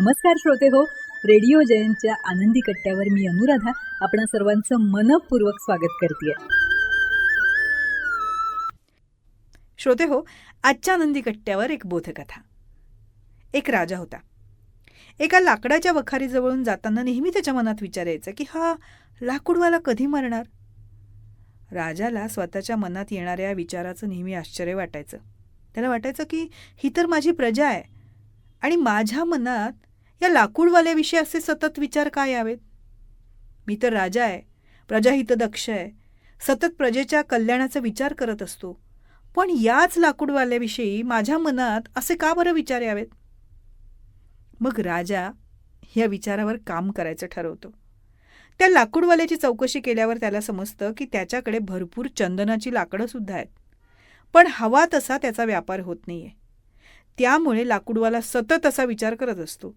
नमस्कार श्रोते हो, रेडिओ जयंतच्या आनंदी कट्ट्यावर मी अनुराधा आपण सर्वांचं मनपूर्वक स्वागत करते. श्रोते हो, आजच्या आनंदी कट्ट्यावर एक बोधकथा. एक राजा होता. एका लाकडाच्या वखारीजवळून जाताना नेहमी त्याच्या मनात विचार यायचा की हा लाकूडवाला कधी मरणार. राजाला स्वतःच्या मनात येणाऱ्या विचाराचं नेहमी आश्चर्य वाटायचं. त्याला वाटायचं की ही तर माझी प्रजा आहे आणि माझ्या मनात या लाकूडवाल्याविषयी असे सतत विचार काय यावेत. मी तर राजा आहे, प्रजाहितदक्ष आहे, सतत प्रजेच्या कल्याणाचा विचार करत असतो, पण याच लाकूडवाल्याविषयी माझ्या मनात असे का बरं विचार यावेत. मग राजा या विचारावर काम करायचं ठरवतो. त्या लाकूडवाल्याची चौकशी केल्यावर त्याला समजतं की त्याच्याकडे भरपूर चंदनाची लाकडं सुद्धा आहेत, पण हवा तसा त्याचा व्यापार होत नाहीये. त्यामुळे लाकूडवाला सतत असा विचार करत असतो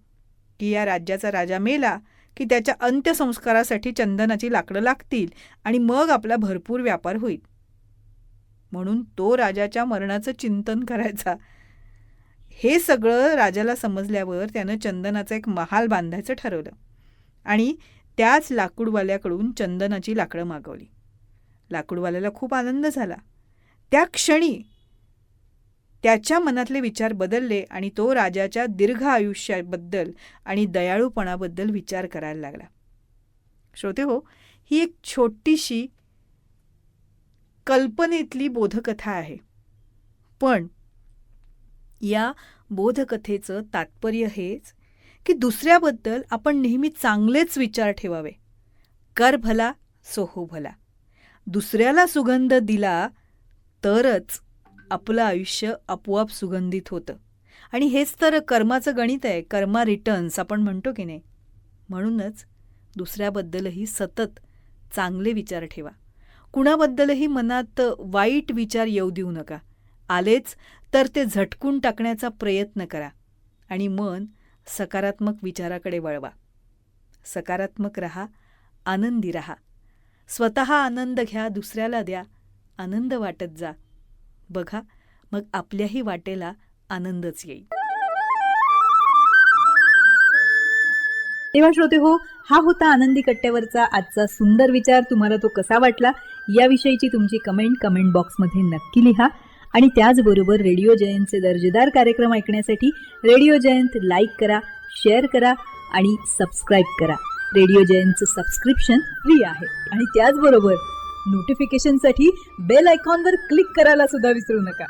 की या राज्याचा राजा मेला की त्याच्या अंत्यसंस्कारासाठी चंदनाची लाकडं लागतील आणि मग आपला भरपूर व्यापार होईल. म्हणून तो राजाच्या मरणाचं चिंतन करायचा. हे सगळं राजाला समजल्यावर त्यानं चंदनाचा एक महाल बांधायचं ठरवलं आणि त्याच लाकूडवाल्याकडून चंदनाची लाकडं मागवली. लाकूडवाल्याला खूप आनंद झाला. त्या क्षणी त्याच्या मनातले विचार बदलले आणि तो राजाच्या दीर्घ आयुष्याबद्दल आणि दयाळूपणाबद्दल विचार करायला लागला. श्रोते हो, ही एक छोटीशी कल्पनेतली बोधकथा आहे, पण या बोधकथेचं तात्पर्य हेच की दुसऱ्याबद्दल आपण नेहमी चांगलेच विचार ठेवावे. कर भला सो हो भला. दुसऱ्याला सुगंध दिला तरच आपलं आयुष्य आपोआप सुगंधित होतं. आणि हेच तर कर्माचं गणित आहे, कर्मा रिटर्न्स आपण म्हणतो की नाही. म्हणूनच दुसऱ्याबद्दलही सतत चांगले विचार ठेवा. कुणाबद्दलही मनात वाईट विचार येऊ देऊ नका. आलेच तर ते झटकून टाकण्याचा प्रयत्न करा आणि मन सकारात्मक विचाराकडे वळवा. सकारात्मक रहा, आनंदी रहा. स्वतः आनंद घ्या, दुसऱ्याला द्या, आनंद वाटत जा. बघा, मग आपल्याही वाटेला आनंदच येईल. तेव्हा श्रोते हो, हा होता आनंदी कट्ट्यावरचा आजचा सुंदर विचार. तुम्हाला तो कसा वाटला याविषयीची तुमची कमेंट बॉक्समध्ये नक्की लिहा. आणि त्याचबरोबर रेडिओ जयंतचे दर्जेदार कार्यक्रम ऐकण्यासाठी रेडिओ जयंत लाईक करा, शेअर करा आणि सबस्क्राईब करा. रेडिओ जयंतचं सबस्क्रिप्शन फ्री आहे. आणि त्याचबरोबर नोटिफिकेशनसाठी बेल आयकॉनवर क्लिक करायला सुद्धा विसरू नका.